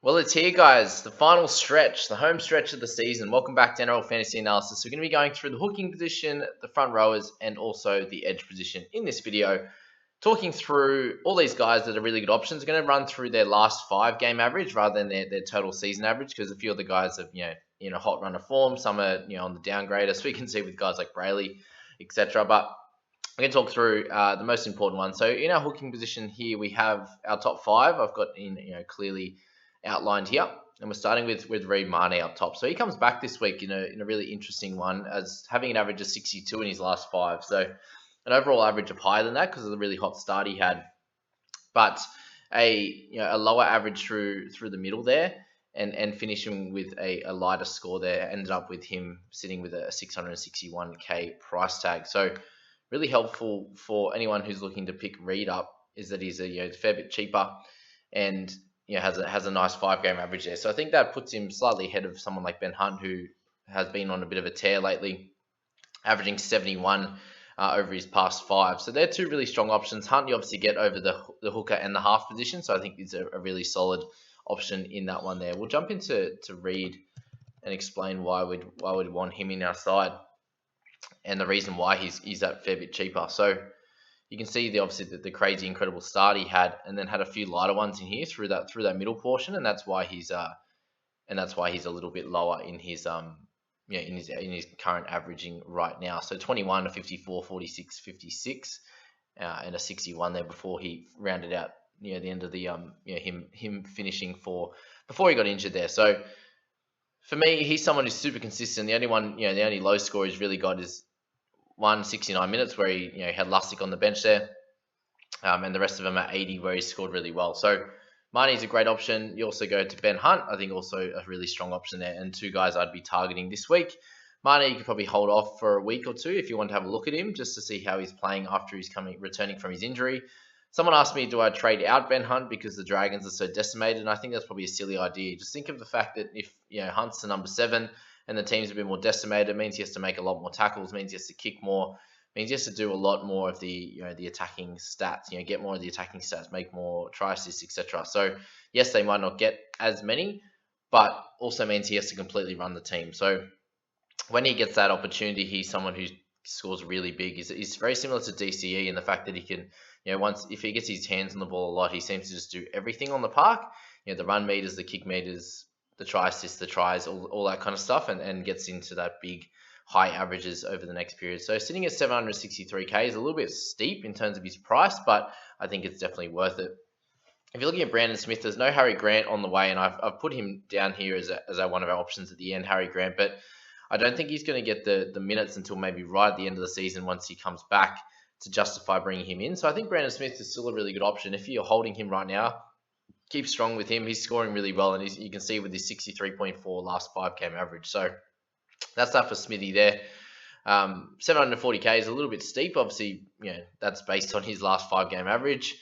Well, it's here, guys. The final stretch, the home stretch of the season. Welcome back to NRL Fantasy Analysis. We're going to be going through the hooking position, the front rowers, and also the edge position in this video. Talking through all these guys that are really good options. We're going to run through their last 5 game average rather than their total season average, because a few of the guys have, in a hot run of form. Some are, on the downgrader, so we can see with guys like Brayley, etc. But I'm going to talk through the most important one. So in our hooking position here, we have our top 5. I've got in, clearly outlined here, and we're starting with Reid Marnie up top. So he comes back this week in a really interesting one, as having an average of 62 in his last 5. So an overall average of higher than that because of the really hot start he had, but a lower average through the middle there, and finishing with a lighter score there ended up with him sitting with a 661k price tag. So really helpful for anyone who's looking to pick Reid up is that he's a fair bit cheaper, and has a nice 5 game average there. So I think that puts him slightly ahead of someone like Ben Hunt, who has been on a bit of a tear lately, averaging 71 over his past 5. So they're 2 really strong options. Hunt, you obviously get over the hooker and the half position, so I think it's a really solid option in that one there. We'll jump into Reid and explain why we'd want him in our side, and the reason why he's that fair bit cheaper. So you can see obviously the crazy incredible start he had, and then had a few lighter ones in here through that middle portion, and that's why he's a little bit lower in his in his current averaging right now. So 21 to 54, 46, 56, and a 61 there before he rounded out the end of the him finishing before he got injured there. So for me, he's someone who's super consistent. The only low score he's really got is 169 minutes where he had Lussick on the bench there, and the rest of them at 80 where he scored really well. So Marnie's a great option. You also go to Ben Hunt, I think also a really strong option there, and 2 guys I'd be targeting this week. Marnie, you could probably hold off for a week or 2 if you want to have a look at him, just to see how he's playing after he's returning from his injury. Someone asked me, do I trade out Ben Hunt because the Dragons are so decimated? And I think that's probably a silly idea. Just think of the fact that if Hunt's the number 7 and the team's a bit more decimated, it means he has to make a lot more tackles, means he has to kick more, means he has to do a lot more of the the attacking stats, get more of the attacking stats, make more try assists, etc. So yes, they might not get as many, but also means he has to completely run the team. So when he gets that opportunity, he's someone who scores really big. He's very similar to DCE in the fact that he can, once if he gets his hands on the ball a lot, he seems to just do everything on the park. The run meters, the kick meters, the try assists, the tries, all that kind of stuff, and gets into that big high averages over the next period. So sitting at 763k is a little bit steep in terms of his price, but I think it's definitely worth it. If you're looking at Brandon Smith, there's no Harry Grant on the way, and I've put him down here as one of our options at the end, Harry Grant, but I don't think he's going to get the minutes until maybe right at the end of the season once he comes back to justify bringing him in. So I think Brandon Smith is still a really good option. If you're holding him right now, keep strong with him. He's scoring really well, and you can see with his 63.4 last 5 game average. So that's that for Smithy there. 740k is a little bit steep. Obviously, that's based on his last 5 game average,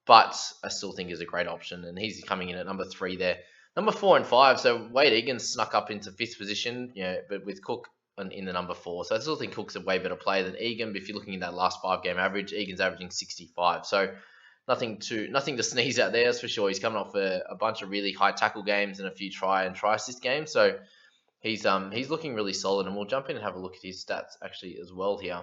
but I still think is a great option, and he's coming in at number 3 there. Number 4 and 5, so Wade Egan snuck up into 5th position, but with Cook in the number 4. So I still think Cook's a way better player than Egan. But if you're looking at that last 5 game average, Egan's averaging 65. So nothing to sneeze at there, that's for sure. He's coming off a bunch of really high tackle games and a few try assist games. So he's looking really solid, and we'll jump in and have a look at his stats actually as well here.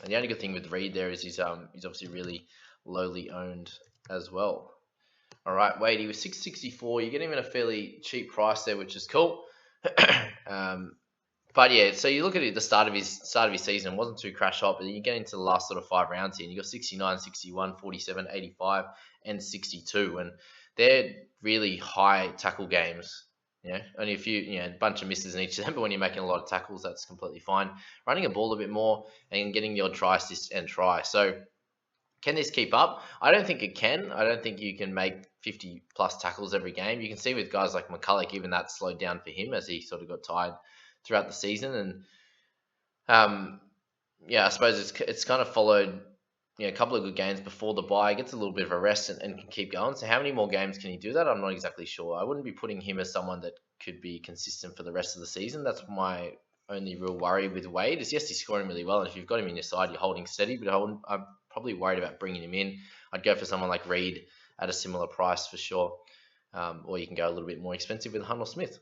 And the only good thing with Reid there is he's obviously really lowly owned as well. All right, Wade, he was 664. You get him at a fairly cheap price there, which is cool. But yeah, so you look at it at the start of his season, it wasn't too crash hot, but then you get into the last sort of 5 rounds here, and you got 69, 61, 47, 85, and 62, and they're really high tackle games. Only a few, a bunch of misses in each of them, but when you're making a lot of tackles, that's completely fine. Running a ball a bit more and getting the odd try assist and try. So can this keep up? I don't think it can. I don't think you can make 50 plus tackles every game. You can see with guys like McCulloch, even that slowed down for him as he sort of got tired throughout the season. And I suppose it's kind of followed a couple of good games before the bye, gets a little bit of a rest and can keep going. So how many more games can he do that? I'm not exactly sure. I wouldn't be putting him as someone that could be consistent for the rest of the season. That's my only real worry with Wade is, yes, he's scoring really well, and if you've got him in your side, you're holding steady, but I'm probably worried about bringing him in. I'd go for someone like Reid at a similar price for sure. or you can go a little bit more expensive with Hunt or Smith.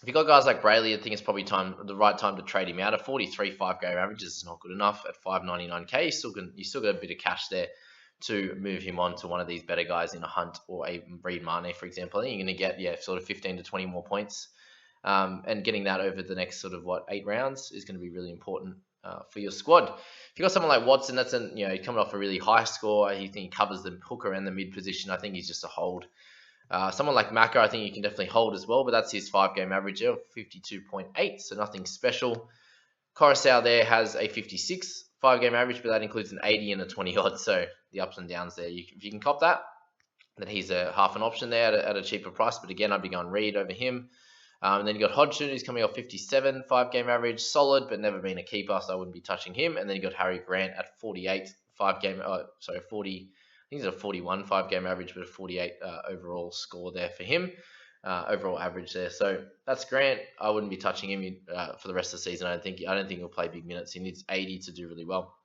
If you've got guys like Brayley, I think it's probably the right time to trade him out. A 43 5-game average is not good enough at 599k. You still got a bit of cash there to move him on to one of these better guys in a Hunt or a Reed Mane, for example. I think you're going to get sort of 15 to 20 more points, and getting that over the next sort of 8 rounds is going to be really important for your squad. If you've got someone like Watson, that's he's coming off a really high score. I think he covers the hooker and the mid position. I think he's just a hold. Someone like Maka, I think you can definitely hold as well, but that's his 5-game average of 52.8, so nothing special. Coruscant there has a 56 5-game average, but that includes an 80 and a 20 odd, so the ups and downs there. If you can cop that, then he's a half an option there at a cheaper price, but again, I'd be going Reed over him. And then you got Hodgson, who's coming off 57 5-game average, solid, but never been a keeper, so I wouldn't be touching him. And then you got Harry Grant at 48 5-game, 40. I think it's a 41 5-game average, but a 48 overall score there for him, overall average there. So that's Grant. I wouldn't be touching him for the rest of the season. I don't think he'll play big minutes. He needs 80 to do really well.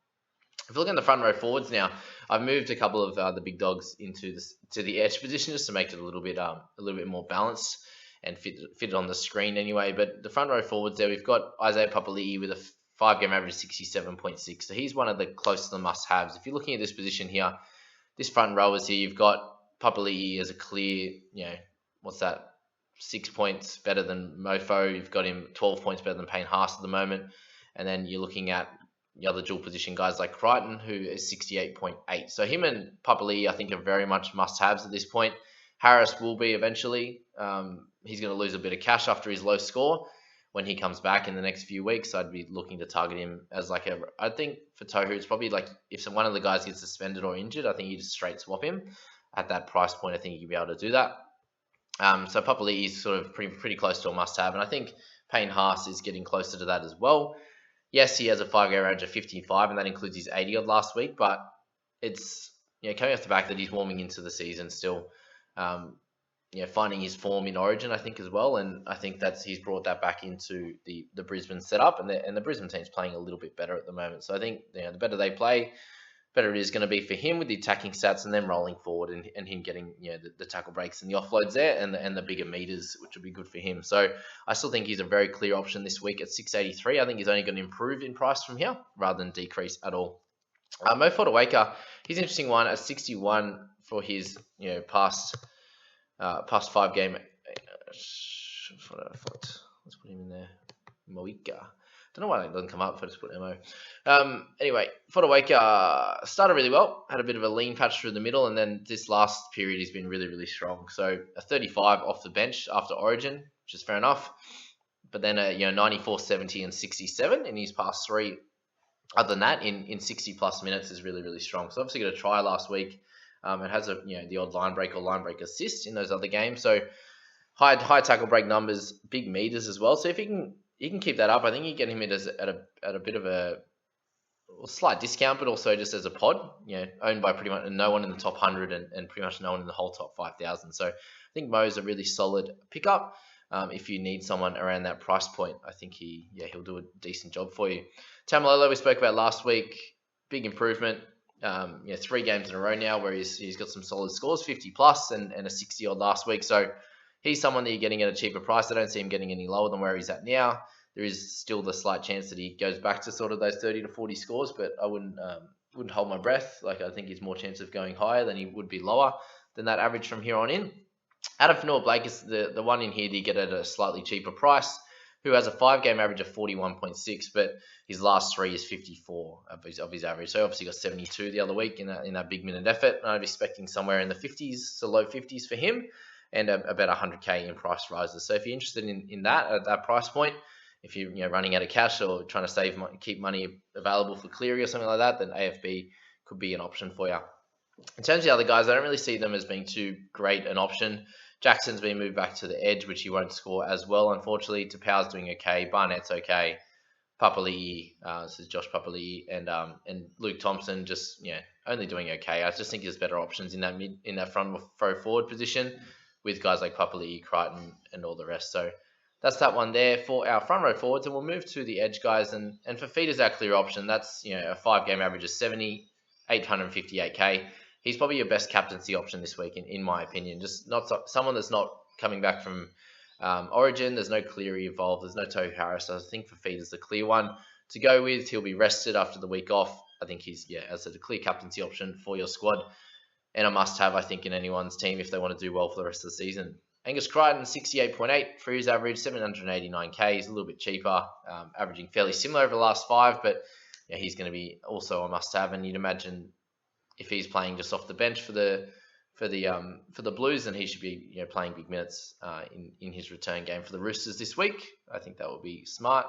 If you look at the front row forwards now, I've moved a couple of the big dogs to the edge position just to make it a little bit more balanced and fit it on the screen anyway. But the front row forwards there, we've got Isaiah Papali'i with a 5-game average 67.6. So he's one of the close to the must-haves. If you're looking at this position here, this front row is here. You've got Papali'i as a clear, 6 points better than Mofo. You've got him 12 points better than Payne Haas at the moment. And then you're looking at the other dual position guys like Crichton, who is 68.8. So him and Papali'i, I think, are very much must-haves at this point. Harris will be eventually. He's going to lose a bit of cash after his low score when he comes back in the next few weeks. I'd be looking to target him as I think for Tohu, it's probably like if one of the guys gets suspended or injured, I think you just straight swap him at that price point. I think you'll be able to do that. So Papali'i is sort of pretty close to a must-have, and I think Payne Haas is getting closer to that as well. Yes, he has a 5-game average of 55, and that includes his 80 odd last week, but it's coming off the back that he's warming into the season still. Finding his form in Origin, I think, as well, and I think he's brought that back into the Brisbane setup, and the Brisbane team's playing a little bit better at the moment. So I think the better they play, better it is going to be for him with the attacking stats, and then rolling forward and him getting the tackle breaks and the offloads there, and the bigger meters, which will be good for him. So I still think he's a very clear option this week at 683. I think he's only going to improve in price from here rather than decrease at all. Mo Fotuaika, he's an interesting one at 61 for his past 5-game. Let's put him in there. Moika. Don't know why that doesn't come up if I just put MO. Anyway, Fotuaika started really well. Had a bit of a lean patch through the middle, and then this last period he's been really, really strong. So a 35 off the bench after Origin, which is fair enough. But then a 94, 70, and 67 in his past 3. Other than that, in 60 plus minutes is really, really strong. So obviously got a try last week. It has the odd line break or line break assist in those other games. So high tackle break numbers, big meters as well. So if he can keep that up, I think you get him at a bit of a slight discount, but also just as a pod, owned by pretty much no one in the top 100 and pretty much no one in the whole top 5,000. So I think Mo's a really solid pickup. If you need someone around that price point, I think he'll do a decent job for you. Tamalolo, we spoke about last week, big improvement. 3 games in a row now where he's got some solid scores, 50 plus and a 60 odd last week. So he's someone that you're getting at a cheaper price. I don't see him getting any lower than where he's at now. There is still the slight chance that he goes back to sort of those 30 to 40 scores, but I wouldn't hold my breath. Like, I think he's more chance of going higher than he would be lower than that average from here on in. Adam Fanua-Blake is the one in here that you get at a slightly cheaper price, who has a 5-game average of 41.6, but his last 3 is 54 of his average. So obviously got 72 the other week in that big minute effort. And I'm expecting somewhere in the 50s to low 50s for him, and about 100k in price rises. So if you're interested in that at that price point, if you're running out of cash or trying to keep money available for Cleary or something like that, then AFB could be an option for you. In terms of the other guys, I don't really see them as being too great an option. Jackson's been moved back to the edge, which he won't score as well, unfortunately. Tapau's doing okay. Barnett's okay. Papali'i, this is Josh Papali'i, and Luke Thompson just only doing okay. I just think there's better options in that front row forward position with guys like Papali'i, Crichton, and all the rest. So that's that one there for our front row forwards, and we'll move to the edge guys. And for Feeder's our clear option. That's a 5-game average of 70, 858k. he's probably your best captaincy option this week, in my opinion. Just not someone that's not coming back from Origin. There's no Cleary involved. There's no Tohu Harris. So I think Fifita's the clear one to go with. He'll be rested after the week off. I think he's, as I said, a clear captaincy option for your squad. And a must-have, I think, in anyone's team if they want to do well for the rest of the season. Angus Crichton, 68.8 for his average, 789k. He's a little bit cheaper, averaging fairly similar over the last 5, but he's going to be also a must-have. And you'd imagine if he's playing just off the bench for the Blues, then he should be playing big minutes in his return game for the Roosters this week. I think that would be smart.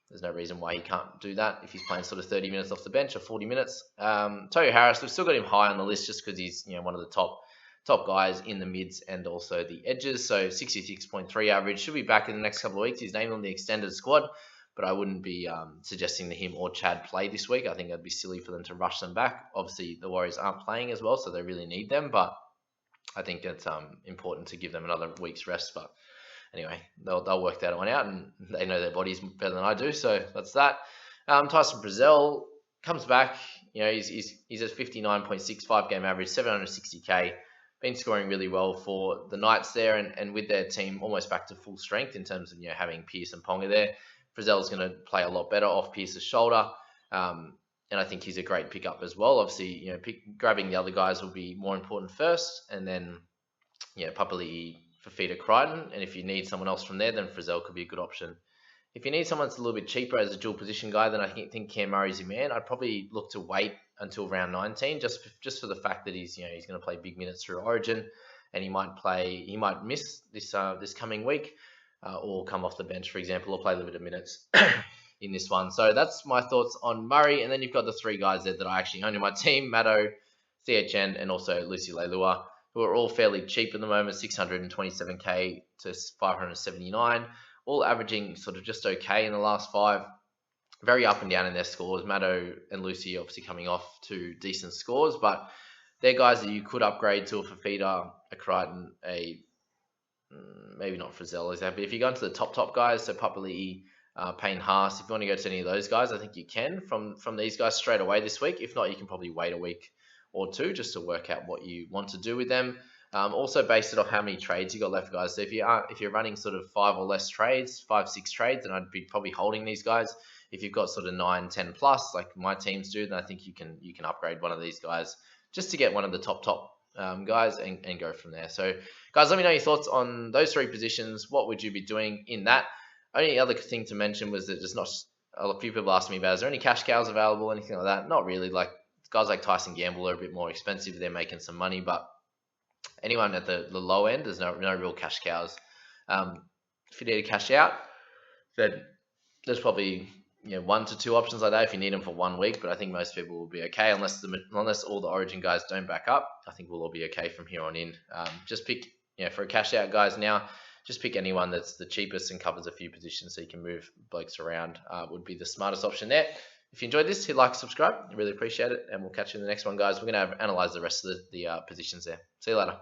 There's no reason why he can't do that if he's playing sort of 30 minutes off the bench or 40 minutes. Tohu Harris, we've still got him high on the list just because he's one of the top guys in the mids and also the edges. So 66.3 average, should be back in the next couple of weeks. He's named on the extended squad, but I wouldn't be suggesting that him or Chad play this week. I think it'd be silly for them to rush them back. Obviously, the Warriors aren't playing as well, so they really need them, but I think it's important to give them another week's rest. But anyway, they'll work that one out, and they know their bodies better than I do, so that's that. Tyson Frizell comes back. He's at 59.65 game average, 760k. Been scoring really well for the Knights there, and with their team almost back to full strength in terms of having Pearce and Ponga there. Frizell's going to play a lot better off Pearce's shoulder, and I think he's a great pickup as well. Obviously, grabbing the other guys will be more important first, and then Papali'i, Fifita, Crichton, and if you need someone else from there, then Frizell could be a good option. If you need someone that's a little bit cheaper as a dual position guy, then I think Cam Murray's your man. I'd probably look to wait until round 19, just for the fact that he's going to play big minutes through Origin, and he might miss this coming week, or come off the bench, for example, or play limited minutes in this one. So that's my thoughts on Murray, and then you've got the 3 guys there that I actually own in my team: Maddo, CHN, and also Lucy Leilua, who are all fairly cheap at the moment, 627k to 579. All averaging sort of just okay in the last 5. Very up and down in their scores. Maddo and Lucy obviously coming off to decent scores, but they're guys that you could upgrade to a Fifita, a Crichton, maybe not Frizell exactly. If you go into the top guys, so Papali'i, Payne Haas, if you want to go to any of those guys, I think you can from these guys straight away this week. If not, you can probably wait a week or 2 just to work out what you want to do with them. Also based it off how many trades you got left, guys. So if you're running sort of 5 or less trades, 5, 6 trades, then I'd be probably holding these guys. If you've got sort of 9, 10 plus, like my teams do, then I think you can upgrade one of these guys just to get one of the top guys and go from there. So guys, let me know your thoughts on those 3 positions. What would you be doing in that? Only other thing to mention was that there's not a few people asked me about, is there any cash cows available, anything like that? Not really. Like guys like Tyson Gamble are a bit more expensive. They're making some money, but anyone at the low end, there's no real cash cows. If you need to cash out, then there's probably 1 to 2 options like that if you need them for 1 week. But I think most people will be okay unless all the Origin guys don't back up. I think we'll all be okay from here on in. Just pick for a cash out guys now. Just pick anyone that's the cheapest and covers a few positions so you can move blokes around. Would be the smartest option there. If you enjoyed this, hit like, subscribe. I really appreciate it, and we'll catch you in the next one, guys. We're going to analyze the rest of the positions there. See you later.